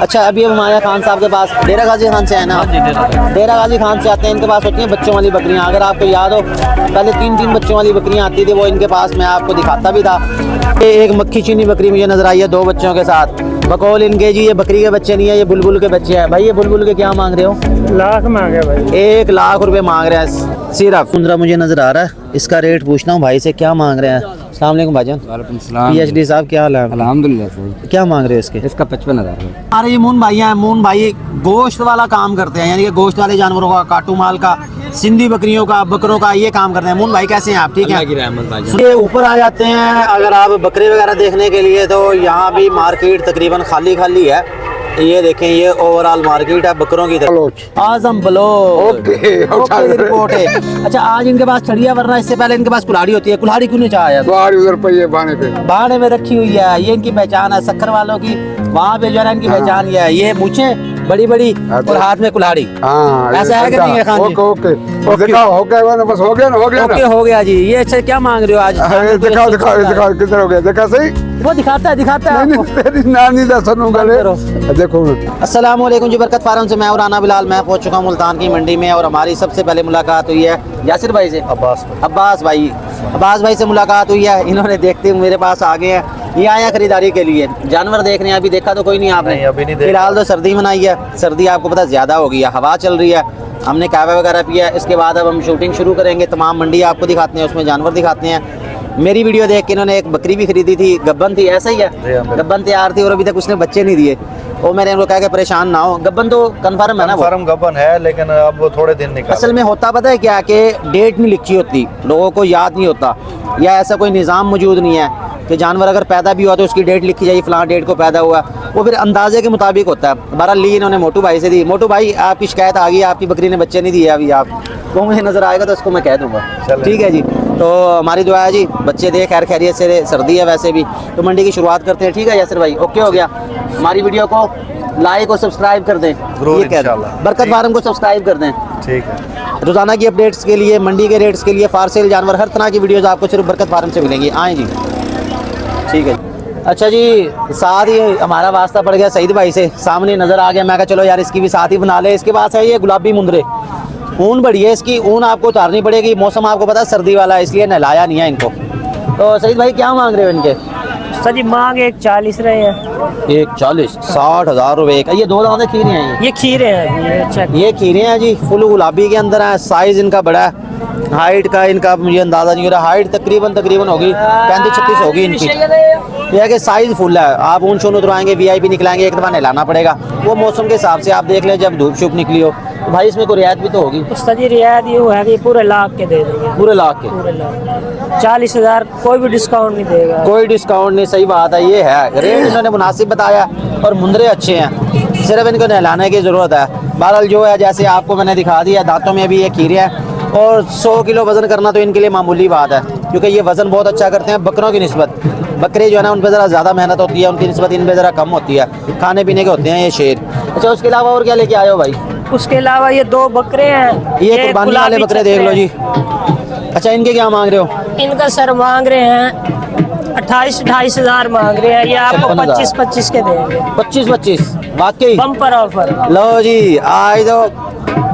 अच्छा, अभी हम आया खान साहब के पास, डेरा गाजी खान से है ना? डेरा गाजी खान से आते हैं। इनके पास होती हैं बच्चों वाली बकरियां। अगर आपको याद हो, पहले 3 बच्चों वाली बकरियां आती थी, वो इनके पास मैं आपको दिखाता भी था। ये एक मक्खी चीनी बकरी मुझे नजर आई है 2 बच्चों के साथ। बकौल इनके जी ये बकरी के बच्चे नहीं है, ये बुलबुल के बच्चे हैं। भाई ये बुलबुल के क्या मांग रहे हो? लाख मांगे भाई, 1 लाख रुपए मांग रहे हैं सिर्फ। 15 मुझे नजर आ रहा है, इसका रेट पूछना हूँ भाई से क्या मांग रहे हैं। अस्सलाम वालेकुम भाईजान। वालेकुम सलाम। PhD साहब क्या हाल है? अल्हम्दुलिल्लाह सही। क्या मांग रहे हो इसके? इसका 55,000। अरे ये मून भाई हैं, मून भाई गोश्त वाला काम करते हैं, यानी कि गोश्त वाले जानवरों का, काटू माल का, सिंधी बकरियों का, बकरों का ये काम करते हैं। मून भाई कैसे हैं आप? ठीक है, ये ऊपर आ जाते हैं। अगर आप बकरे वगैरह देखने के लिए तो यहाँ भी मार्केट तकरीबन खाली खाली है। ये देखें, ये ओवरऑल मार्केट है बकरों की तरफ। आजम बलोच ओके रिपोर्ट है। अच्छा, आज इनके पास चढ़िया, वरना इससे पहले इनके पास कुल्हाड़ी होती है। कुल्हाड़ी क्यों नहीं चाहा? कुल्हाड़ी उधर पे बाने पे, बाने में रखी हुई है। ये इनकी पहचान है सक्खर वालों की। वहाँ पे जो है ना इनकी पहचान ये है, ये मूछे बड़ी बड़ी और हाथ में कुल्हाड़ी। ऐसा है कि नहीं है खान जी? ओके दिखाओ, हो गया ना, बस हो गया ना, हो गया ओके हो गया जी। ये अच्छा क्या मांग रहे हो आज? दिखाओ दिखाओ दिखाओ, किधर हो गया? देखा सही, वो दिखाता है आपको। तेरी नानी दा सुनूंगा देखो। अस्सलाम वालेकुम जी, बरकत फार्म से मैं और राना बिलाल। मैं पहुंच चुका हूं मुल्तान की मंडी में और हमारी सबसे पहले मुलाकात हुई है यासिर भाई से। अब्बास भाई से मुलाकात हुई है। इन्होंने देखते हुए मेरे पास आ गए हैं। ये आया खरीदारी के लिए, जानवर देखने। अभी देखा तो कोई नहीं आपने? अभी नहीं। फिलहाल तो सर्दी मनाई है, सर्दी आपको पता ज़्यादा हो गई है, हवा चल रही है। हमने कहवा वगैरह पिया। इसके बाद अब हम शूटिंग शुरू करेंगे। तमाम मंडी आपको दिखाते हैं, उसमें जानवर दिखाते हैं। मेरी वीडियो देख के इन्होंने एक बकरी भी खरीदी थी, गब्बन थी, ऐसा ही है? गब्बन तैयार थी और अभी तक उसने बच्चे नहीं दिए। वो मैंने उनको कहा कि परेशान ना हो। गब्बन तो कन्फर्म है ना? कन्फर्म गब्बन है, लेकिन अब वो थोड़े दिन निकाल। असल में होता पता है क्या, कि डेट नहीं लिखी होती, लोगों को याद नहीं होता, या ऐसा कोई निज़ाम मौजूद नहीं है कि जानवर अगर पैदा भी हुआ तो उसकी डेट लिखी जाए, फ़लाँ डेट को पैदा हुआ। वो फिर अंदाजे के मुताबिक होता है। बहरहाल ली इन्होंने मोटू भाई से दी। मोटू भाई, आपकी शिकायत आ गई, आपकी बकरी ने बच्चे नहीं दिए अभी। आप वो मुझे नज़र आएगा तो उसको मैं कह दूँगा। ठीक है जी, तो हमारी दुआ है जी बच्चे दे खैर खैरियत से। सर्दी है वैसे भी, तो मंडी की शुरुआत करते हैं। ठीक है यासिर भाई? ओके हो गया। हमारी वीडियो को लाइक और सब्सक्राइब कर दें, बरकत फार्म को सब्सक्राइब कर दें। ठीक है। रोज़ाना की अपडेट्स के लिए, मंडी के रेट्स के लिए, फार सेल जानवर, हर तरह की वीडियोज़ आपको सिर्फ बरकत फार्म से मिलेंगी। आएँ जी। ठीक है। अच्छा जी, साथ ही हमारा वास्ता पड़ गया सईद भाई से, सामने नज़र आ गया। मैं कहा चलो यार इसकी भी साथ ही बना ले। इसके पास है ये गुलाबी मुंदरे, ऊन बड़ी है इसकी, ऊन आपको उतारनी पड़ेगी। मौसम आपको पता है सर्दी वाला है, इसलिए नहलाया नहीं है इनको। तो सईद भाई क्या मांग रहे हो इनके? सर जी मांग 140 रहे हैं। 140, 60,000 रुपये का। ये 2 दाने खीरे हैं? ये खीरे हैं। ये खीरे हैं जी, फुल गुलाबी के अंदर है। साइज़ इनका बड़ा है। हाइट का इनका मुझे अंदाज़ा नहीं हो रहा। हाइट तकरीबन होगी 35-36 होगी इनकी। यह है कि साइज़ फुल है। आप ऊन शून उतरवाएंगे, VIP निकलाएंगे, एक दफ़ा नहलाना पड़ेगा। वो मौसम के हिसाब से आप देख लें, जब धूप शूप निकली हो तो भाई इसमें कोई रियायत भी तो होगी। उस्ताद जी रियायत ये है कि पूरे लाख के दे देंगे। पूरे लाख के? 40,000, कोई भी डिस्काउंट नहीं देगा। कोई डिस्काउंट नहीं, सही बात है। ये है रेट इन्होंने मुनासिब बताया और मुंदरे अच्छे हैं, सिर्फ इनको नहलाने की ज़रूरत है। बहरहाल जो है, जैसे आपको मैंने दिखा दिया, दांतों में भी ये खीरे हैं और 100 किलो वज़न करना तो इनके लिए मामूली बात है, क्योंकि ये वज़न बहुत अच्छा करते हैं बकरों की निस्बत। बकरे जो है ना उन पर ज़रा ज़्यादा मेहनत होती है, उनकी निस्बत इन पर ज़रा कम होती है। खाने पीने के होते हैं ये शेर। अच्छा, उसके अलावा और क्या लेके आए हो भाई? उसके अलावा ये 2 बकरे हैं। ये कुर्बानी वाले बकरे देख लो जी। अच्छा, इनके क्या मांग रहे हो? इनका सर मांग रहे हैं 28,000 मांग रहे हैं। ये आपको 25-25 के देंगे। 25-25 वाकई बम्पर ऑफर। लो जी, आज तो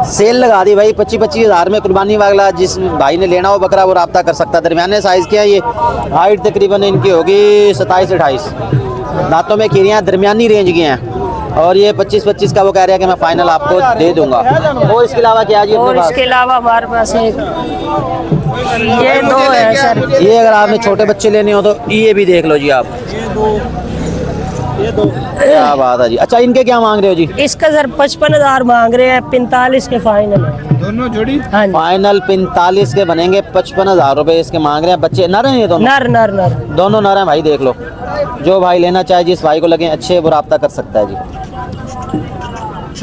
सेल लगा दी भाई। 25-25 में कुर्बानी वाला जिस भाई ने लेना हो बकरा वो रब्ता कर सकता है। दरमियाने साइज़ के हैं ये। हाइट तकरीबन इनकी होगी 27-28। दांतों में खीरियाँ दरमियानी रेंज की हैं और ये 25-25 का वो कह रहे हैं कि मैं फाइनल आपको दे दूंगा। और इसके अलावा क्या जी? और इसके अलावा हमारे पास एक ये 2 है सर। ये अगर आपने छोटे बच्चे लेने हो तो ये भी देख लो जी आप। क्या बात है जी। अच्छा, इनके क्या मांग रहे हो जी? इसका सर 55,000 मांग रहे हैं। 45 के फाइनल है दोनों जोड़ी। हाँ, फाइनल 45 के बनेंगे। 55,000 रुपये इसके मांग रहे हैं। बच्चे नर हैं ये दोनों? नर दोनों नर हैं भाई, देख लो। जो भाई लेना चाहे, जिस भाई को लगे अच्छे, वो रब्ता कर सकता है जी।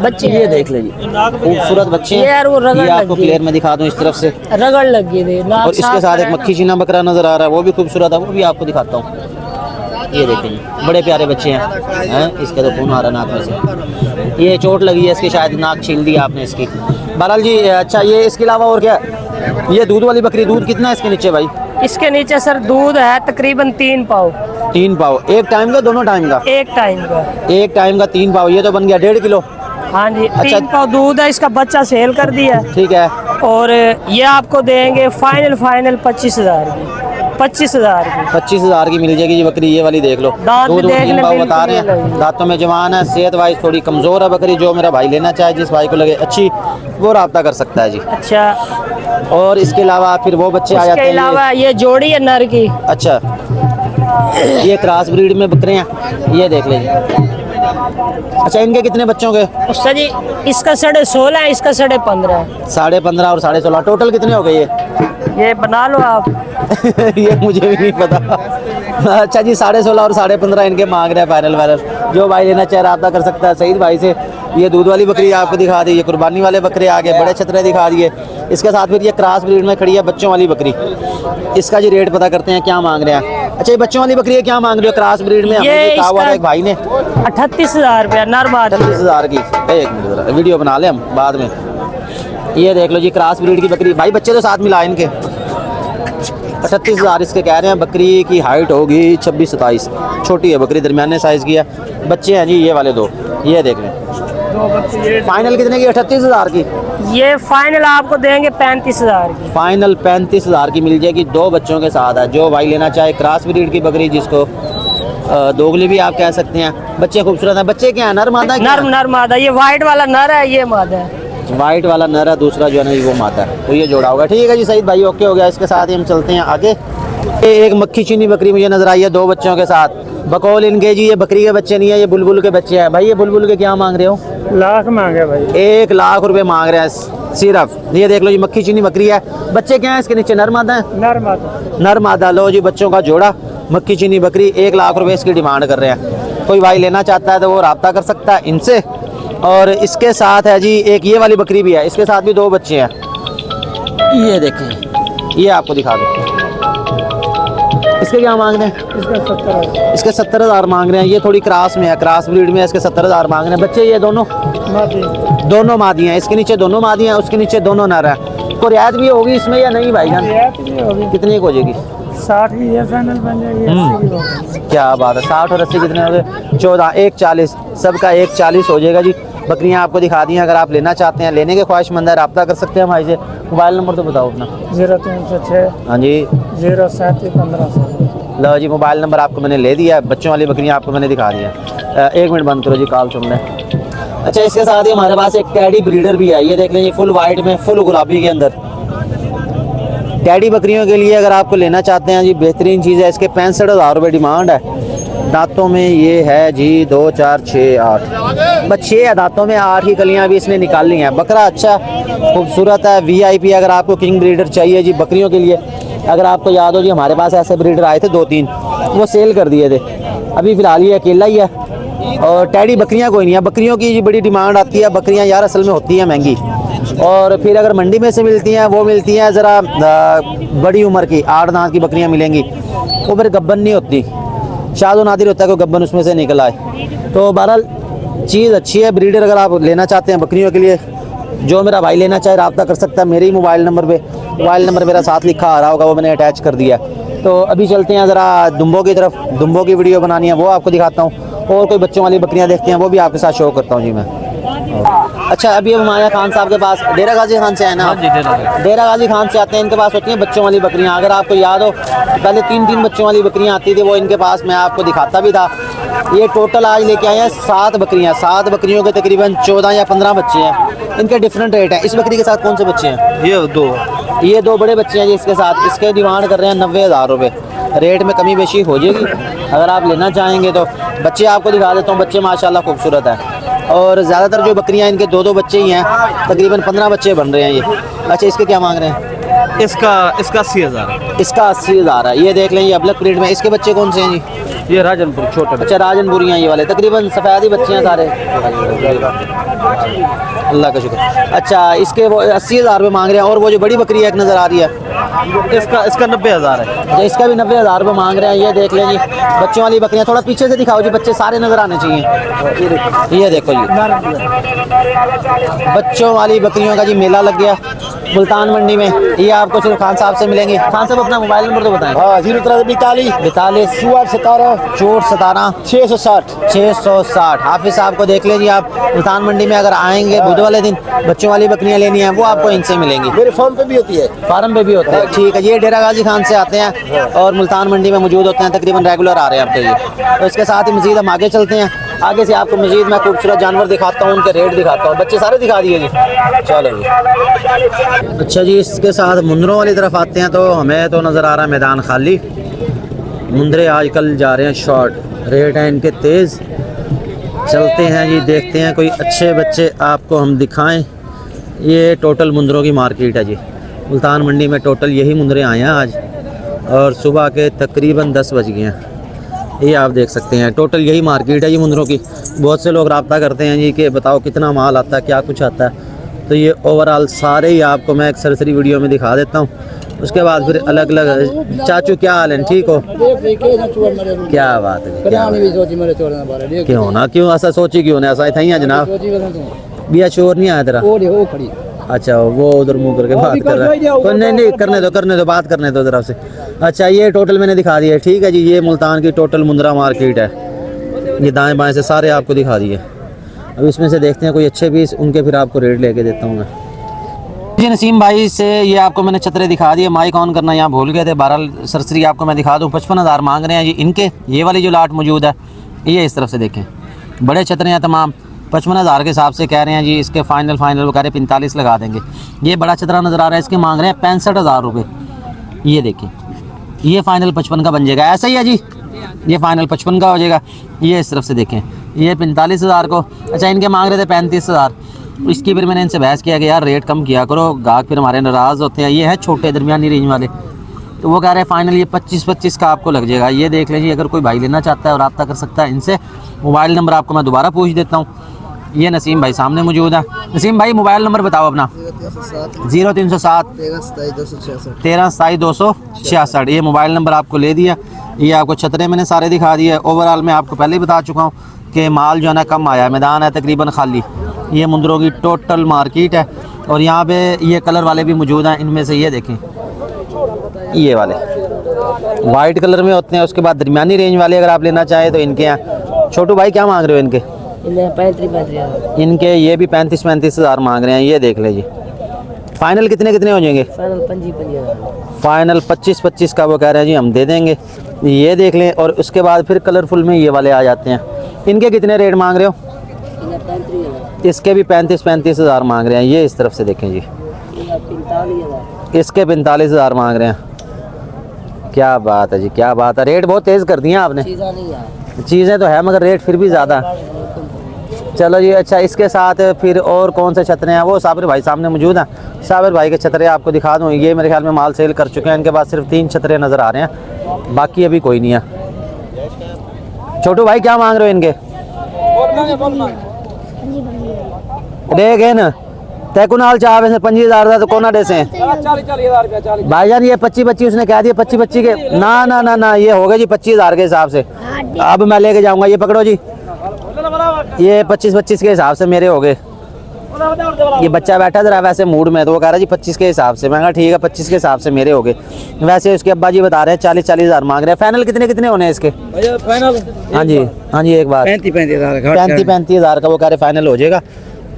बच्चे ये देख लीजिए, खूबसूरत बच्चे हैं। यार वो रगड़ ये आपको लगी क्लियर में दिखा दूं इस तरफ से। रगड़ लगी थी। और इसके साथ एक मक्खी चीना बकरा नजर आ रहा है, वो भी खूबसूरत है, वो भी आपको दिखाता हूँ। ये देखें, बड़े प्यारे बच्चे हैं। इसके तो खून आ रहा नाक में से। ये चोट लगी है इसकी, शायद नाक छील दी आपने इसकी। बहरहाल जी, अच्छा ये इसके अलावा और क्या? ये दूध वाली बकरी, दूध कितना है इसके नीचे भाई? इसके नीचे सर दूध है तकरीबन 3 पाव। 3 पाव एक टाइम का, दोनों टाइम का? एक टाइम का। एक टाइम का 3 पाव, ये तो बन गया 1.5 किलो। हाँ जी, अच्छा। 3 पाव दूध है, इसका बच्चा सेल कर दिया है। ठीक है। और ये आपको देंगे फाइनल 25,000 की, 25,000 की। 25,000 की मिल जाएगी जी बकरी, ये वाली देख लो। दांत दूध देखने 3 पाव बिल्कुल बता रहे ये लगी। हैं, दांतों में जवान है, सेहत वाइज थोड़ी कमज़ोर है बकरी। जो मेरा भाई लेना चाहे, जिस भाई को लगे अच्छी, वो राब्ता कर सकता है जी। अच्छा, और इसके अलावा फिर वो बच्चे आ जाते इसके हैं अलावा ये जोड़ी है नर की। अच्छा, ये क्रॉस ब्रीड में बकरे हैं, ये देख लीजिए। अच्छा, इनके कितने बच्चों के? उसका जी इसका 16.5 है, इसका 15.5 है। 15.5 और 16.5, टोटल कितने हो गए ये बना लो आप। ये मुझे भी नहीं पता। अच्छा जी, 16.5 और 15.5 इनके मांग रहे हैं फाइनल वाइनल। जो भाई लेना चाहे रब्ता कर सकता है सईद भाई से। ये दूध वाली बकरी आपको दिखा दी, ये कुर्बानी वाले बकरे आगे बड़े छतरे दिखा दिए। इसके साथ फिर ये क्रॉस ब्रीड में खड़ी है बच्चों वाली बकरी। इसका जी रेट पता करते हैं, क्या मांग रहे हैं। अच्छा, ये बच्चों वाली बकरी है, क्या मांग रहे हो क्रॉस ब्रीड में? हमें भी कहा हुआ था एक भाई ने 38,000 रुपया नर मादा। 38,000 की। एक मिनट जरा, वीडियो बना ले हम बाद में। ये देख लो जी, क्रॉस ब्रीड की बकरी। भाई बच्चे तो साथ मिला इनके। 38,000 इसके कह रहे हैं। बकरी की हाइट होगी 26-27, छोटी है बकरी, दरमियाने साइज़ की है। बच्चे हैं जी ये वाले दो, ये देख लें। फाइनल कितने की? 38,000 की। ये फाइनल आपको देंगे 35,000 की। फाइनल 35,000 की मिल जाएगी, 2 बच्चों के साथ है। जो भाई लेना चाहे क्रॉस ब्रीड की बकरी, जिसको दोगली भी आप कह सकते हैं। बच्चे खूबसूरत हैं। बच्चे क्या है, नर मादा? नर मादा। ये वाइट वाला नर है, ये मादा है। वाइट वाला नर है, दूसरा जो है ना वो माता है। तो ये जोड़ा होगा। ठीक है जी सईद भाई, ओके हो गया। इसके साथ ही हम चलते हैं आगे। ये एक मक्खी चीनी बकरी मुझे नजर आई है 2 बच्चों के साथ। बकौल इनके जी ये बकरी के बच्चे नहीं है, ये बुलबुल के बच्चे हैं। भाई ये बुलबुल के क्या मांग रहे हो? लाख मांगे भाई। 1 लाख रुपए मांग रहे हैं सिर्फ। ये देख लो जी, मक्खी चीनी बकरी है। बच्चे क्या है इसके नीचे? नर मादा है? नर मादा। नर मादा। लो जी, बच्चों का जोड़ा मक्खी चीनी बकरी, 1 लाख रुपए इसकी डिमांड कर रहे हैं। कोई भाई लेना चाहता है तो वो रब्ता कर सकता है इनसे। और इसके साथ है जी एक ये वाली बकरी भी है, इसके साथ भी 2 बच्चे हैं। ये देखें, ये आपको दिखा दो। इसके क्या मांग रहे हैं? इसका 70,000। इसके 70,000 मांग रहे हैं। ये थोड़ी क्रॉस में है, क्रॉस ब्रीड में है। इसके 70,000 मांग रहे हैं। बच्चे ये दोनों दोनों मादी हैं। इसके नीचे दोनों मादी हैं, उसके नीचे दोनों नर हैं। को रियायत भी होगी इसमें या नहीं भाईजान? कितनी की हो जाएगी? 60 की ये फाइनल बन जाएगी। 80 की होगी। क्या बात है। 60 और 80 कितने हो गए? 14, 140। सबका 140 हो जाएगा जी। बकरियां आपको दिखा दी हैं। अगर आप लेना चाहते हैं, लेने के ख्वाहिशमंद है, रब्ता कर सकते हैं भाई से। मोबाइल नंबर तो बताओ अपना। 0306 हाँ जी, 0371500। लो जी, मोबाइल नंबर आपको मैंने ले दिया है। बच्चों वाली बकरियां आपको मैंने दिखा दी है। 1 मिनट बंद करो जी, कॉल सुन लें। अच्छा, इसके साथ ही हमारे पास एक टैडी ब्रीडर भी है। ये देख लें, ये फुल वाइट में, फुल गुलाबी के अंदर। टैडी बकरियों के लिए अगर आपको लेना चाहते हैं जी, बेहतरीन चीज़ है। इसके 65,000 रुपये डिमांड है। दांतों में ये है जी 2, 4, 6, 8, बस 6 है दांतों में। 8 की कलियां भी इसने निकाल ली हैं। बकरा अच्छा खूबसूरत है, VIP। अगर आपको किंग ब्रीडर चाहिए जी बकरियों के लिए, अगर आपको याद हो जी, हमारे पास ऐसे ब्रीडर आए थे 2-3, वो सेल कर दिए थे। अभी फ़िलहाल ये अकेला ही है। और टैडी बकरियां कोई नहीं है। बकरियों की जी बड़ी डिमांड आती है। बकरियां यार असल में होती हैं महंगी, और फिर अगर मंडी में से मिलती हैं, वो मिलती हैं ज़रा बड़ी उम्र की 8 दांत की बकरियां मिलेंगी। वो फिर गब्बन नहीं होती, शादो नादिर होता है कोई गब्बन उसमें से निकल आए। तो बहरहाल चीज़ अच्छी है। ब्रीडर अगर आप लेना चाहते हैं बकरियों के लिए, जो मेरा भाई लेना चाहे रब्ता कर सकता है मेरे ही मोबाइल नंबर पे। मोबाइल नंबर मेरा साथ लिखा आ रहा होगा, वो मैंने अटैच कर दिया। तो अभी चलते हैं ज़रा दुम्बों की तरफ। दुम्बों की वीडियो बनानी है, वो आपको दिखाता हूँ। और कोई बच्चों वाली बकरियाँ देखते हैं, वो भी आपके साथ शो करता हूँ जी मैं। अच्छा, अभी हम आया खान साहब के पास। डेरा गाजी खान से है ना? डेरा गाजी खान से आते हैं। इनके पास होती हैं बच्चों वाली बकरियां। अगर आपको याद हो, पहले 3-3 बच्चों वाली बकरियां आती थी, वो इनके पास मैं आपको दिखाता भी था। ये टोटल आज लेके आए हैं 7 बकरियां। 7 बकरियों के तकरीबन 14 या 15 बच्चे हैं। इनके डिफरेंट रेट हैं। इस बकरी के साथ कौन से बच्चे हैं? ये 2 बड़े बच्चे हैं जी इसके साथ। इसके डिमांड कर रहे हैं 90,000 रुपये। रेट में कमी बेशी हो जाएगी अगर आप लेना चाहेंगे तो। बच्चे आपको दिखा देता हूँ। बच्चे माशाल्लाह खूबसूरत हैं। और ज़्यादातर जो बकरियां इनके 2-2 बच्चे ही हैं। तकरीबन 15 बच्चे बन रहे हैं ये। अच्छा, इसके क्या मांग रहे हैं? इसका 80,000। इसका 80,000 है। ये देख लें, ये अबलक ब्रीड में। इसके बच्चे कौन से हैं जी? ये राजनपुर छोटे। अच्छा, राजनपुरी हैं ये वाले। तकरीबन सफ़ेद ही बच्चे हैं सारे। अल्लाह का शुक्र। अच्छा, इसके वो 80,000 रुपये मांग रहे हैं। और वो जो बड़ी बकरी एक नज़र आ रही है, इसका 90,000 है। अच्छा, इसका भी 90,000 रुपये मांग रहे हैं। ये देख लें जी, बच्चों वाली बकरियाँ। थोड़ा पीछे से दिखाओ जी, बच्चे सारे नज़र आने चाहिए। ये देखो जी, बच्चों वाली बकरियों का जी मेला लग गया। मुल्तान मंडी में, ये आपको सिर्फ खान साहब से मिलेंगे। खान साहब अपना मोबाइल नंबर तो बताएं। हाँ 043 42 17 चोट 17 660। 660। हाफिज साहब को देख लीजिए आप, मुल्तान मंडी में अगर आएंगे बुध वाले दिन बच्चों वाली बकरियां लेनी है वो आपको इनसे मिलेंगी। मेरे फोन पे भी होती है। फार्म पे भी होते हैं, ठीक है। ये डेरा गाजी खान से आते हैं और मुल्तान मंडी में मौजूद होते हैं, तकरीबन रेगुलर आ रहे हैं अब तो ये। तो इसके साथ ही मजीद हम आगे चलते हैं, आगे से आपको मजीद मैं खूबसूरत जानवर दिखाता हूँ, उनके रेट दिखाता हूँ। बच्चे सारे दिखा दिए जी, चलो जी। अच्छा जी, इसके साथ मुंदरों वाली तरफ आते हैं तो हमें तो नज़र आ रहा है मैदान खाली। मुंदरे आजकल जा रहे हैं शॉर्ट, रेट हैं इनके तेज़। चलते हैं जी, देखते हैं कोई अच्छे बच्चे आपको हम दिखाएं। ये टोटल मुंदरों की मार्केट है जी, मुल्तान मंडी में टोटल यही मुंदरे आए हैं आज, और सुबह के तकरीबन 10 बज गए हैं। ये आप देख सकते हैं टोटल यही मार्केट है ये मुंदरों की। बहुत से लोग रब्ता करते हैं जी कि बताओ कितना माल आता है, क्या कुछ आता है। तो ये ओवरऑल सारे ही आपको मैं एक सरसरी वीडियो में दिखा देता हूँ, उसके बाद फिर अलग अलग। चाचू क्या हाल है, ठीक हो? क्या बात है, क्या बात है? क्यों ना, क्यों ऐसा सोची, क्यों ना ऐसा ही है जनाब? बिया चोर नहीं आया तेरा? अच्छा, वो उधर मुंह करके बात कर रहा है। नहीं नहीं, करने दो बात करने दो तरफ से। अच्छा, ये टोटल मैंने दिखा दिया, ठीक है जी। ये मुल्तान की टोटल मुंद्रा मार्केट है, ये दाएं बाएं से सारे आपको दिखा दिए। अब इसमें से देखते हैं कोई अच्छे पीस, उनके फिर आपको रेट लेके देता हूँ मैं जी। नसीम भाई से ये आपको मैंने चतरे दिखा दिए, माइक ऑन करना यहाँ भूल गए थे। 12 सरसरी आपको मैं दिखा दूँ। 55,000 मांग रहे हैं जी इनके। ये वाली जो लाट मौजूद है ये इस तरफ से देखें, बड़े चतरे हैं तमाम। 55,000 के हिसाब से कह रहे हैं जी। इसके फाइनल वो कह रहे हैं 45 लगा देंगे। ये बड़ा चतरा नज़र आ रहा है, इसके मांग रहे हैं 65,000 रुपये। ये देखिए, ये फाइनल 55 का बन जाएगा, ऐसा ही है जी। ये फाइनल 55 का हो जाएगा। ये इस तरफ से देखें, ये 45,000 को। अच्छा, इनके मांग रहे थे 35,000। इसकी फिर मैंने इनसे बहस किया कि यार रेट कम किया करो, गाहक फिर हमारे नाराज़ होते हैं। ये है छोटे दरमियानी रेंज वाले, तो वो कह रहे हैं फाइनल ये 25 का आपको लग जाएगा। ये देख लीजिए, अगर कोई भाई लेना चाहता है और रब्ता कर सकता है इनसे। मोबाइल नंबर आपको मैं दोबारा पूछ देता हूँ। ये नसीम भाई सामने मौजूद है। नसीम भाई मोबाइल नंबर बताओ अपना। 0307 13 27 266। ये मोबाइल नंबर आपको ले दिया। ये आपको छतरे मैंने सारे दिखा दिए। ओवरऑल मैं आपको पहले ही बता चुका हूँ कि माल जो है ना कम आया है, मैदान है तकरीबन खाली। ये मुंदरों की टोटल मार्केट है, और यहाँ पे ये कलर वाले भी मौजूद हैं। इनमें से ये देखें, ये वाले वाइट कलर में होते हैं। उसके बाद दरमियानी रेंज वाले अगर आप लेना चाहें तो इनके यहाँ। छोटू भाई क्या मांग रहे हो इनके? 35,000 इनके ये भी 35,000 मांग रहे हैं। ये देख लीजिए, फाइनल कितने हो जाएंगे? फाइनल 25 का वो कह रहे हैं जी, हम दे देंगे। ये देख लें। और उसके बाद फिर कलरफुल में ये वाले आ जाते हैं। इनके कितने रेट मांग रहे हो? इसके भी 35,000 मांग रहे हैं। ये इस तरफ से देखें जी, इसके 45,000 मांग रहे हैं। क्या बात है जी, क्या बात है। रेट बहुत तेज़ कर दिया आपने। चीज़ें तो है मगर रेट फिर भी ज़्यादा। चलो जी, अच्छा इसके साथ फिर और कौन से छतरे हैं? वो साबिर भाई सामने मौजूद हैं। साबिर भाई के छतरे आपको दिखा दूँ। ये मेरे ख्याल में माल सेल कर चुके हैं। इनके पास सिर्फ 3 छतरे नज़र आ रहे हैं, बाकी अभी कोई नहीं है। छोटू भाई क्या मांग रहे हो इनके? देख है ना, तैकुनाल चाहे से 25,000 तो कोना दे से भाईजान। ये 25 उसने कह दिया। 25 के ना ये हो गए जी 25,000 के हिसाब से। अब मैं लेके जाऊंगा। ये पकड़ो जी, ये 25 के हिसाब से मेरे हो गए। ये बच्चा बैठा जरा वैसे मूड में, तो वो कह रहा है जी 25 के हिसाब से। मैं कहा ठीक है, 25 के हिसाब से मेरे हो गए। वैसे उसके अब्बा जी बता रहे हैं 40,000 मांग रहे हैं। फाइनल कितने होने हैं इसके? हाँ जी एक बार 35,000 का वो कह रहे फाइनल हो जाएगा,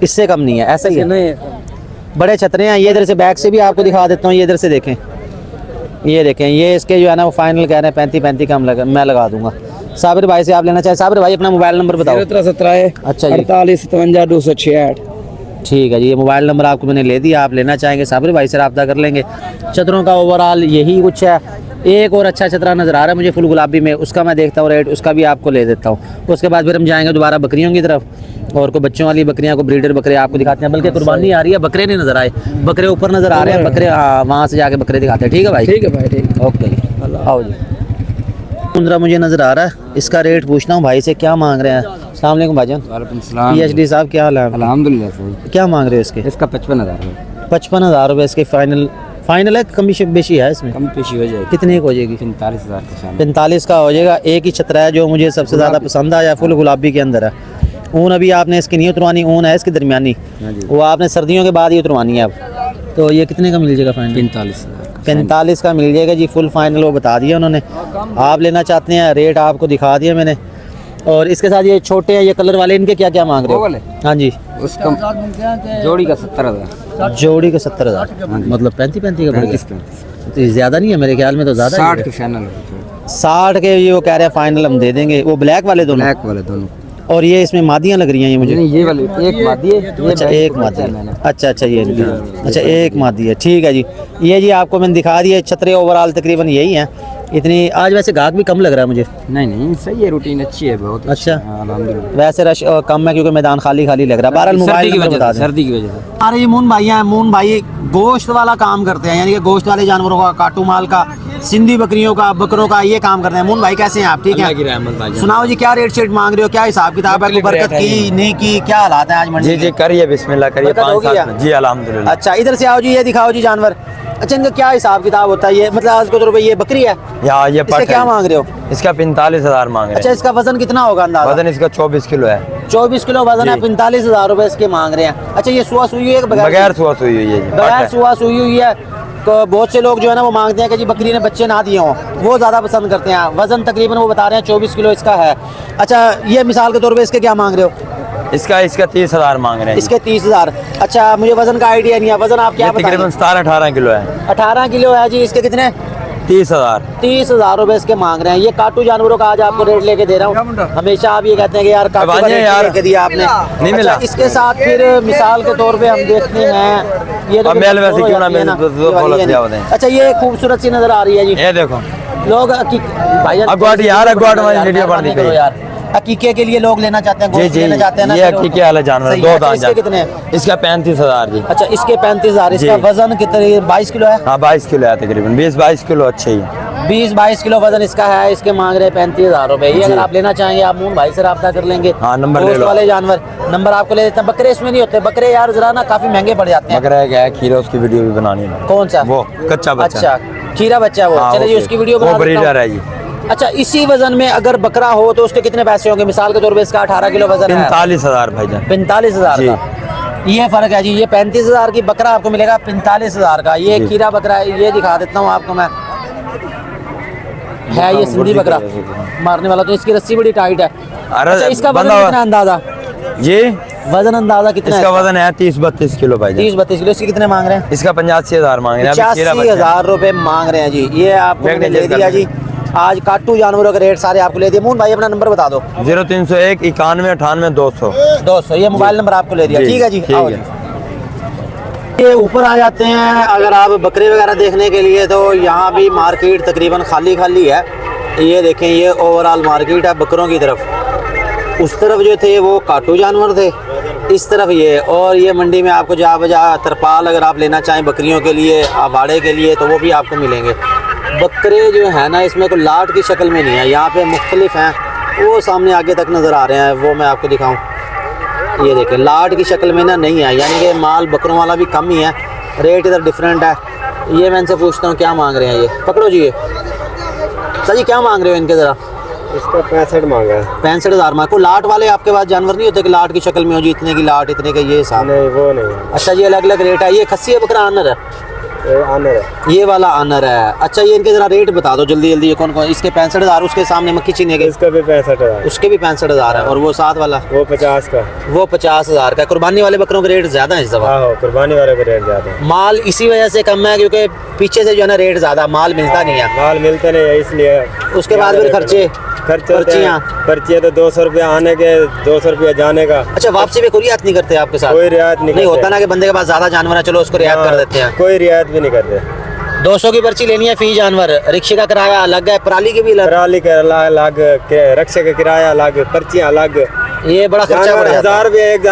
इससे कम नहीं है। ऐसा ही है। बड़े छतरे हैं। ये इधर से बैक से भी आपको दिखा देता हूँ। ये इधर से देखें, ये देखें, ये इसके जो है ना वो फाइनल कह रहे हैं 35 का मैं लगा दूंगा। साबिर भाई से आप लेना चाहें? साबिर भाई अपना मोबाइल नंबर बताओ। 17 अच्छा जी, 48 57 266। ठीक है जी। ये मोबाइल नंबर आपको मैंने ले दिया। आप लेना चाहेंगे साबिर भाई से रब्ता कर लेंगे। चतरों का ओवरऑल यही कुछ है। एक और अच्छा चतरा नज़र आ रहा है मुझे फुल गुलाबी में, उसका मैं देखता हूँ रेट, उसका भी आपको ले देता हूँ। उसके बाद फिर हम जाएंगे दोबारा बकरियों की तरफ, और को बच्चों वाली बकरियाँ को ब्रीडर बकरे आपको दिखाते हैं। बल्कि कुर्बानी आ रही है, बकरे नहीं नज़र आए, बकरे ऊपर नज़र आ रहे हैं। बकरे वहाँ से जाके बकरे दिखाते हैं। ठीक है भाई? ठीक है भाई, ठीक है। ओके जी, आओ जी। मुंद्रा मुझे नज़र आ रहा है, इसका रेट पूछना हूँ भाई से, क्या मांग रहे हैं? अस्सलाम वालेकुम भाईजान। PhD साहब क्या हाल है? अल्हम्दुलिल्लाह सही। क्या मांग रहे हो इसके? इसका 55,000 55,000 रुपये इसके फाइनल है। कम बेशी है इसमें? कम पेशी हो जाएगी। कितने की हो जाएगी? 45,000 45 का हो जाएगा। एक ही छतरा है जो मुझे सबसे ज़्यादा पसंद आया, फुल गुलाबी के अंदर है। ऊन अभी आपने इसकी नहीं उतरवानी, ऊन है इसकी दरमियानी, वो आपने सर्दियों के बाद ही उतरवानी है। अब तो ये कितने का मिल जाएगा फाइनल? 45,000 45 का मिल जाएगा जी, फुल फाइनल वो बता दिया उन्होंने। आप लेना चाहते हैं, रेट आपको दिखा दिया मैंने। और इसके साथ ये छोटे हैं, ये कलर वाले, इनके क्या क्या मांग रहे हो? हाँ जी, उसका जोड़ी का 70,000। जोड़ी का 70,000, मतलब 35 का पड़ गया। तो ज़्यादा नहीं है मेरे ख्याल में, तो ज़्यादा 60 के फाइनल, 60 के ये वो कह रहे हैं फाइनल हम दे देंगे। वो ब्लैक वाले दोनों? ब्लैक वाले दोनों। और ये इसमें मादियाँ लग रही हैं ये मुझे? नहीं, ये वाले एक मादी है, ये अच्छा एक मादी है। अच्छा ये इनकी, अच्छा एक मादी है, ठीक है जी। ये जी आपको मैंने दिखा दिया। छतरे ओवरऑल तकरीबन यही हैं। इतनी आज वैसे गाहक भी कम लग रहा है मुझे। नहीं सही है, रूटीन अच्छी है बहुत। अच्छा अल्हम्दुलिल्लाह। वैसे रश कम है क्योंकि मैदान खाली खाली लग रहा है। बहरहाल मोबाइल नंबर बता दें। सर्दी की वजह से। अरे ये मून भाई हैं, मून भाई गोश्त वाला काम करते हैं, यानी कि गोश्त वाले जानवरों का, काटू माल का, सिंधी बकरियों का, बकरों का ये काम करते हैं। मून भाई कैसे हैं आप? ठीक है, सुनाओ जी क्या रेट शेट मांग रहे हो, क्या हिसाब किताब है? कोई बरकत की नहीं की, क्या हालात है आज मंडी जी करिए, बिस्मिल्लाह करिए। बरकत हो गई है? जी अल्हम्दुलिल्लाह। अच्छा इधर से आओ जी, ये दिखाओ जी जानवर। अच्छा इनका क्या हिसाब किताब होता है? ये मतलब आज को तो रुपये, ये बकरी है, यहाँ ये इसका क्या मांग रहे हो? इसका 45,000 मांग रहे अच्छा हैं। इसका वजन कितना होगा अंदाजा? वजन इसका 24 किलो है। 24 किलो वजन है, जी। 45,000 रुपए इसके मांग रहे हैं। अच्छा ये सुआ सुई हुई है कि बगैर सुआ सुई हुई है जी, बगैर पट है। सुआ सुई हुई है। तो बहुत से लोग जो है ना वो मांगते हैं कि जी बकरी ने बच्चे ना दिए हों, वो ज़्यादा पसंद करते हैं। वजन तकरीबन वो बता रहे हैं 24 किलो इसका है। अच्छा ये मिसाल के तौर पे इसके क्या मांग रहे हो? इसका 30,000 मांग रहे हैं। इसके 30,000। अच्छा मुझे वजन का आइडिया नहीं है, वजन आप क्या बता रहे तकरीबन हैं? 17-18 किलो है। 18 किलो है जी। इसके कितने? 30,000। 30,000 रुपए इसके मांग रहे हैं। ये काटू जानवरों का आज आपको रेट लेके दे रहा हूँ। हमेशा आप ये कहते हैं कि यार काटू का रेट यार, लेके दिया आपने, नहीं मिला। अच्छा, इसके साथ फिर मिसाल के तौर पे हम देखते हैं ये अब मेल वैसे क्यों ना जाती है मिल, तो ये वाली बोलत है दिया ना। होते हैं। अच्छा ये खूबसूरत सी नजर आ रही है जी। ये देखो लोग भाईजान अगवाट यार, अगवाट वाली यार, वीडियो मेहरबानी बन दी करो यार। अकीके के लिए लोग लेना चाहते हैं, जी गोश्त जी, लेना चाहते हैं ना, ये फिर ठीक है वाला जानवर, सही दो है। दांत इसके जानवर। कितने? इसका 35,000 जी। अच्छा इसके 35,000। इसका जी। वजन कितने? 22 किलो है। हाँ 22 किलो है, तकरीबन 20-22 किलो अच्छे ही है। 20-22 किलो वजन इसका है। इसके मांग रहे हैं 35,000 रुपए। ये अगर आप लेना चाहेंगे आप मून भाई से रब्ता कर लेंगे। हाँ, नंबर ले गोश्त लो। वाले जानवर नंबर आपको ले देते हैं। बकरे इसमें नहीं होते, बकरे यार जरा ना काफी महंगे पड़ जाते हैं। बकरा क्या है, खीरा, उसकी वीडियो भी बनानी है। कौन सा? वो कच्चा बच्चा। अच्छा खीरा बच्चा वो। हाँ, चलिए जी ओके। उसकी वीडियो वो बना देता ब्रीडर है हूँ। जी। अच्छा इसी वजन में अगर बकरा हो तो उसके कितने पैसे होंगे? मिसाल के तौर पे इसका 18 किलो वजन है, 45,000 भाईजान। 45,000 जी। का ये फर्क है जी। ये 35,000 की बकरा आपको मिलेगा 45,000 का। ये जी। खीरा बकरा है, ये दिखा देता हूँ आपको मैं। है ये सिंधी बकरा मारने वाला, तो इसकी रस्सी बड़ी टाइट है। अरे अच्छा इसका वजन बंदा- कितना अंदाजा? जी वजन अंदाजा कितना इसका है? वजन है 30-32 किलो भाईजान। 30-32 किलो। इसके कितने मांग रहे हैं? इसका 85,000 मांग रहे हैं। अभी खीरा बच्चा है। 85,000 रुपए मांग रहे हैं जी। ये आपको मैंने देखने ले दिया जी। आज काटू जानवरों के रेट सारे आपको ले दिए। मून भाई अपना नंबर बता दो। 0301 91 98 200। 200 ये मोबाइल नंबर आपको ले दिया। जी, ठीक है जी, ठीक आओ है। जी। ये ऊपर आ जाते हैं अगर आप बकरे वगैरह देखने के लिए, तो यहाँ भी मार्केट तकरीबन खाली खाली है। ये देखें, ये ओवरऑल मार्केट है बकरों की तरफ। उस तरफ जो थे वो काटू जानवर थे, इस तरफ ये। और ये मंडी में आपको जहाँ बजा तरपाल अगर आप लेना चाहें बकरियों के लिए, आबाड़े के लिए, तो वो भी आपको मिलेंगे। बकरे जो है ना इसमें कोई लाट की शक्ल में नहीं है, यहाँ पे मुख्तलिफ हैं। वो सामने आगे तक नज़र आ रहे हैं, वो मैं आपको दिखाऊं। ये देखें लाट की शक्ल में ना नहीं है, यानी कि माल बकरों वाला भी कम ही है। रेट इधर डिफरेंट है। ये मैं इनसे पूछता हूँ क्या मांग रहे हैं। ये पकड़ो जी। ये सर जी क्या मांग रहे हो इनके ज़रा? इसका 65 मांगा है। 65,000 मांग। कोई लाट वाले आपके पास जानवर नहीं होते कि लाट की शक्ल में हो जी, इतने की लाट, इतने का ये हिसाब? नहीं वो नहीं अच्छा जी अलग अलग रेट है। ये खस्सी है बकरा आनर है? है, आनर है। ये वाला आनर है। अच्छा ये इनके ज़रा रेट बता दो जल्दी जल्दी। ये कौन कौन? इसके 65,000। उसके सामने मक्खी चीनी के इसका भी 65,000। उसके भी 65,000 है। और वो साथ वाला वो 50 का। वो 50,000 का। कुर्बानी वाले बकरों के रेट ज़्यादा है इस दफ़ा। हाँ कुर्बानी वाले का रेट ज्यादा है। माल इसी वजह से कम है क्योंकि पीछे से जो है ना रेट ज़्यादा, माल मिलता नहीं है। माल मिलते नहीं है इसलिए। उसके बाद फिर खर्चे पर्चियाँ तो 200 रुपया आने के, 200 रुपया जाने का। अच्छा वापसी पे कोई रियायत नहीं करते आपके साथ? कोई रियायत नहीं नहीं करते। होता ना कि बंदे के पास ज़्यादा जानवर है, चलो उसको रियायत कर देते हैं। कोई रियायत भी नहीं करते। 200 की पर्ची लेनी है फी जानवर, रिक्शे का किराया अलग है, पराली की भी अलग। पराली का अलग, रक्षा का किराया अलग, पर्चियाँ अलग। ये बड़ा खर्चा जानवर पड़ जाता है। 1000 रुपया एक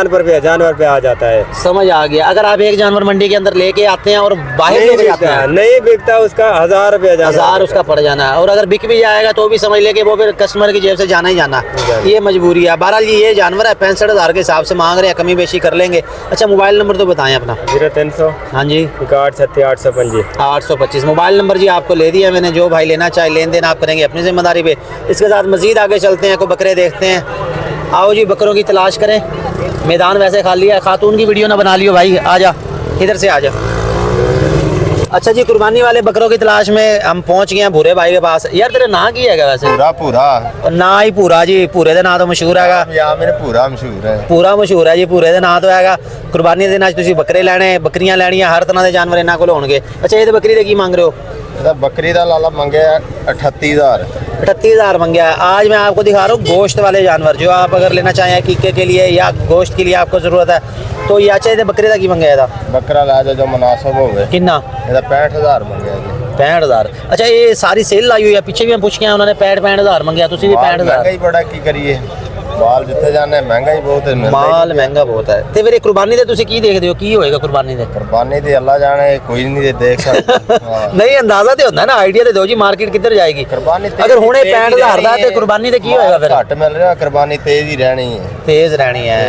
जानवर पे आ जाता है। समझ आ गया। अगर आप एक जानवर मंडी के अंदर लेके आते हैं और बाहर नहीं लेके जाते बिकता, हैं, नहीं बिकता उसका 1000 रुपया जाना। 1000 उसका पड़ जाना है। और अगर बिक भी जाएगा तो भी समझ ले कि वो फिर कस्टमर की जेब से जाना ही जाना। ये मजबूरी है। बहरहाल ये जानवर है 65,000 के हिसाब से मांग रहे हैं, कमी बेशी कर लेंगे। अच्छा मोबाइल नंबर तो बताएं अपना। 0300 हाँ जी 61 825। 825 मोबाइल नंबर जी आपको ले दिया मैंने। जो भाई लेना चाहे लेन देन आप करेंगे अपनी जिम्मेदारी पे। इसके साथ मजीद आगे चलते हैं, को बकरे देखते हैं। आओ जी बकरों की तलाश करें। मैदान वैसे खाली है। खातून की वीडियो ना बना लियो भाई, आ जा इधर से आ जा। अच्छा जी, कुर्बानी वाले बकरों की तलाश में हम पहुंच गए हैं भूरे भाई के पास। यार तेरा नाम की है वैसे? पूरा पूरा ना ही पूरा जी, पूरे दे नाम तो मशहूर हैगा। यहाँ मेरे पूरा मशहूर है। पूरा मशहूर है जी, पूरे दे नाम तो हैगा। कुर्बानी ਦੇ ਦਿਨ ਅੱਜ ਤੁਸੀਂ ਬੱਕਰੇ ਲੈਣੇ, ਬੱਕਰੀਆਂ ਲੈਣੀਆਂ, ਹਰ ਤਰ੍ਹਾਂ ਦੇ ਜਾਨਵਰ ਇਹਨਾਂ ਕੋਲ ਹੋਣਗੇ। ਅੱਛਾ ਇਹ ਤੇ ਬੱਕਰੀ ਦੇ ਕੀ ਮੰਗ ਰਹੇ ਹੋ? ਇਹਦਾ ਬੱਕਰੀ ਦਾ ਲਾਲਾ ਮੰਗਿਆ 38000। 38,000 मंगा है। आज मैं आपको दिखा रहा हूँ गोश्त वाले जानवर, जो आप अगर लेना चाहें कीके के लिए या गोश्त के लिए आपको ज़रूरत है तो ये अच्छा है। बकरे का की मंगाया था? ਬੱਕਰਾ ਲੈ ਜਾ ਜੋ ਮੁਨਾਸਬ ਹੋਵੇ। किन्ना? ਇਹਦਾ 65000 ਮੰਗਿਆ ਜੀ। 65,000। अच्छा ये सारी सेल लाई हुई है, पीछे भी मैं पूछ के आया, उन्होंने 65,000 मंगया, तुसी भी 65,000। ਮਹਿੰਗਾ ਹੀ ਬੜਾ, ਕੀ ਕਰੀਏ, ਮਾਲ ਜਿੱਥੇ ਜਾਣੇ ਮਹਿੰਗਾ ਹੀ ਬਹੁਤ ਹੈ। माल महंगा बहुत है। ਤੇ ਫਿਰ ਇਹ ਕੁਰਬਾਨੀ ਦੇ ਤੁਸੀਂ ਕੀ ਦੇਖਦੇ ਹੋ, ਕੀ ਹੋਏਗਾ ਕੁਰਬਾਨੀ ਦੇ? ਕੁਰਬਾਨੀ ਦੀ ਅੱਲਾ ਜਾਣੇ, ਕੋਈ ਨਹੀਂ ਦੇਖ ਸਕਦਾ। ਨਹੀਂ ਅੰਦਾਜ਼ਾ ਤੇ ਹੁੰਦਾ ਨਾ, ਆਈਡੀਆ ਤੇ ਦਿਓ ਜੀ, ਮਾਰਕੀਟ ਕਿੱਧਰ ਜਾਏਗੀ? ਕੁਰਬਾਨੀ ਅਗਰ ਹੁਣੇ 65,000 ਦਾ ਤੇ ਕੁਰਬਾਨੀ ਤੇ ਕੀ ਹੋਏਗਾ ਫਿਰ? ਘੱਟ ਮਿਲ ਰਿਹਾ, ਕੁਰਬਾਨੀ ਤੇਜ਼ ਹੀ ਰਹਿਣੀ ਹੈ। ਤੇਜ਼ ਰਹਿਣੀ ਹੈ।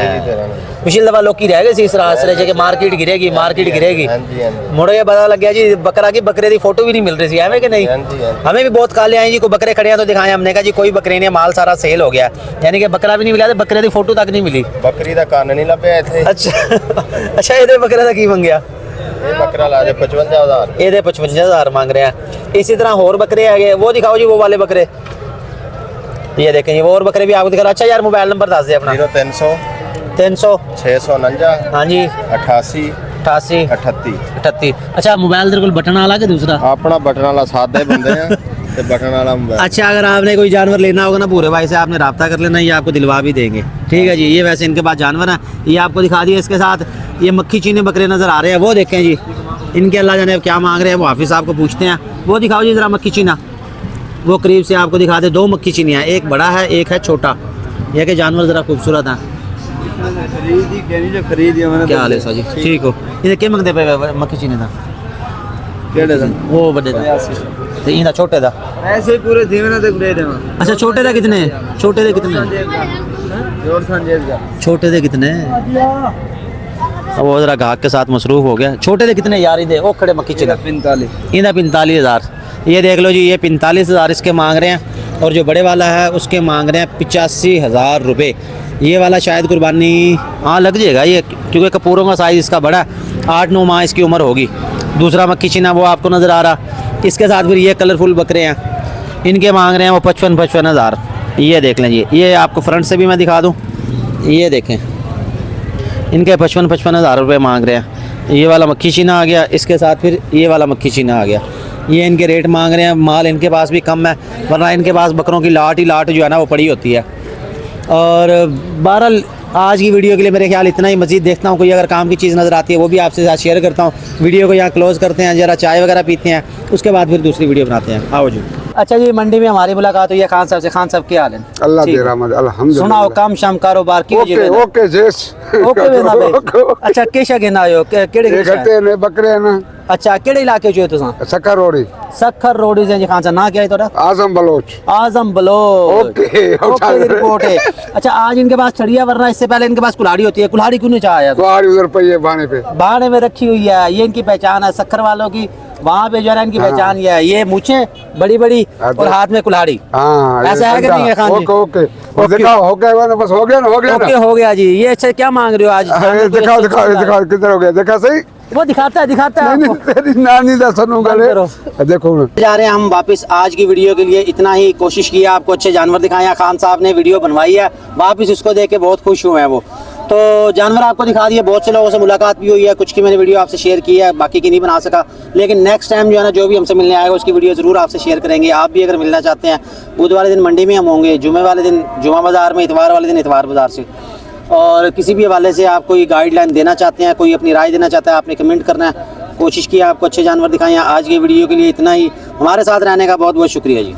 ਪਿਛਲੀ ਦਫਾ ਲੋਕੀ ਰਹਿ ਗਏ ਸੀ ਇਸ ਰਾਸਤੇ 'ਚ ਕਿ ਮਾਰਕੀਟ ਗਿਰੇਗੀ, ਮਾਰਕੀਟ ਗਿਰੇਗੀ। ਹਾਂਜੀ ਹਾਂਜੀ मुड़ के पता लग गया जी बकरा की बकरे की फोटो भी नहीं मिल रही थी, एवं कि नहीं? हमें भी बहुत काले आए जी, कोई बकरे खड़े हैं तो दिखाए, हमने कहा जी कोई बकरे नहीं, माल सारा सेल हो गया, यानी कि बकरा भी नहीं मिला, तो बकरे की फोटो तक नहीं मिली। ਬੱਕਰੀ ਦਾ ਕੰਨ ਨਹੀਂ ਲੱਭਿਆ ਇੱਥੇ। अच्छा अच्छा ये बकरे का की मंगया? ਇਹ ਬੱਕਰਾ ਲਾ ਦੇ 55000। ये 55,000 मांग रहे हैं। इसी तरह और बकरे आ गए, वो दिखाओ जी, वो वाले बकरे ये देखें जी, वो और बकरे भी आपको दिखा। अच्छा यार मोबाइल नंबर दस दे अपना। 0300 300 649 हाँ जी 88 88 38। 38। अच्छा मोबाइल तेरे को बटन वाला के दूसरा? ਆਪਣਾ ਬਟਨ ਵਾਲਾ ਸਾਦੇ ਬੰਦੇ ਆ ਤੇ ਬਟਨ ਵਾਲਾ मोबाइल। अच्छा अगर आपने कोई जानवर लेना होगा ना भूरे भाई से आपने रब्ता कर लेना, ये आपको दिलवा भी देंगे। ठीक है जी, ये वैसे इनके पास जानवर है, ये आपको दिखा दिया। इसके साथ ये मक्खी चीने बकरे नज़र आ रहे हैं, वो देखें जी, इनके अल्लाह जाने अब क्या मांग रहे हैं, वो हाफिज़ साहब को पूछते हैं। वो दिखाओ जी ज़रा मक्खी चीना, वो करीब से आपको दिखा दे। 2 मक्खी चीनियाँ, एक बड़ा है एक है छोटा। यह कि जानवर ज़रा खूबसूरत है। क्या हाल है सर जी? ठीक हो? ये क्या मंगते पे मक्खी चीने का? वो बड़े का ते इना छोटे दा ऐसे ही पूरे जीवन तक दे देवा। अच्छा छोटे दा कितने? छोटे दे कितने? जोर संजेज का छोटे दे कितने? अब वो जरा गाहक के साथ मसरूफ हो गया। छोटे दे कितने यार? दे ओ खड़े मक्खी चीना 45। इना 45,000। ये देख लो जी, ये 45,000 इसके मांग रहे हैं, और जो बड़े वाला है उसके मांग रहे हैं 85,000 रुपये। ये वाला शायद कुर्बानी हाँ लग जाएगा ये, क्योंकि कपूरों का साइज़ इसका बड़ा है, 8-9 माह इसकी उम्र होगी। दूसरा मक्खी चीना वो आपको नज़र आ रहा। इसके साथ फिर ये कलरफुल बकरे हैं, इनके मांग रहे हैं वो 55,000। ये देख लें जी, ये आपको फ्रंट से भी मैं दिखा दूँ, ये देखें, इनके 55,000 रुपये मांग रहे हैं। ये वाला मक्खी चीना आ गया, इसके साथ फिर ये वाला मक्खी चीना आ गया। ये इनके रेट मांग रहे हैं। माल इनके पास भी कम है, वरना इनके पास बकरों की लाट ही लाट जो है ना वो पड़ी होती है। और बहरहाल आज की वीडियो के लिए मेरे ख्याल इतना ही। मज़ीद देखता हूँ कोई अगर काम की चीज़ नज़र आती है वो भी आपसे साथ शेयर करता हूँ। वीडियो को यहाँ क्लोज़ करते हैं, ज़रा चाय वगैरह पीते हैं, उसके बाद फिर दूसरी वीडियो बनाते हैं। आओ जी। अच्छा जी, मंडी में हमारी मुलाकात हुई है खान साहब से। खान साहब क्या हाल है? अल्लाह दे रहमत अल्हम्दुलिल्लाह। सुनाओ काम शाम कारोबार की ओके ओके जेस ओके वेना भाई। अच्छा केशा गिना आयो केड़े घटे ने बकरे ना। अच्छा केड़े इलाके चो तुसा? सखर रोड़ी सखर रोडी से जी। खान साहब ना क्या है तोड़ा? आजम बलोच। आजम बलोच। ओके ओके रिपोर्ट है। अच्छा आज इनके पास छड़िया, वरना इससे पहले इनके पास कुल्हाड़ी होती है। कुल्हाड़ी क्यों नहीं चाहा? कुल्हाड़ी उधर पई है बाने पे, बाने में रखी हुई है। ये इनकी पहचान है सखर वालों की, वहाँ पे जो है इनकी पहचान ये है। ये मूछें बड़ी बड़ी और हाथ में कुल्हाड़ी। हाँ ऐसा है कि नहीं है खान जी? ओके ओके दिखाओ, हो गया ना, बस हो गया ना, हो गया ओके हो गया जी। ये अच्छा क्या मांग रहे हो आज? दिखाओ दिखाओ दिखाओ किधर हो गया, देखा सही? वो दिखाता है नहीं तेरी नानी दा सुनू गले देखो ना। जा रहे हैं हम वापस। आज की वीडियो के लिए इतना ही। कोशिश की है आपको अच्छे जानवर दिखाया, खान साहब ने वीडियो बनवाई है, वापस उसको देख के बहुत खुश हुए हैं वो। तो जानवर आपको दिखा दिए, बहुत से लोगों से मुलाकात भी हुई है, कुछ की मैंने वीडियो आपसे शेयर की है, बाकी की नहीं बना सका। लेकिन नेक्स्ट टाइम जो है ना, जो भी हमसे मिलने आएगा उसकी वीडियो ज़रूर आपसे शेयर करेंगे। आप भी अगर मिलना चाहते हैं, बुधवार वाले दिन मंडी में हम होंगे, जुमे वाले दिन जुमा बाज़ार में, इतवार वाले दिन इतवार बाज़ार से। और किसी भी हवाले से आप कोई गाइडलाइन देना चाहते हैं, कोई अपनी राय देना चाहता है, आपने कमेंट करना है। कोशिश की आपको अच्छे जानवर दिखाएं। आज की वीडियो के लिए इतना ही। हमारे साथ रहने का बहुत बहुत शुक्रिया जी।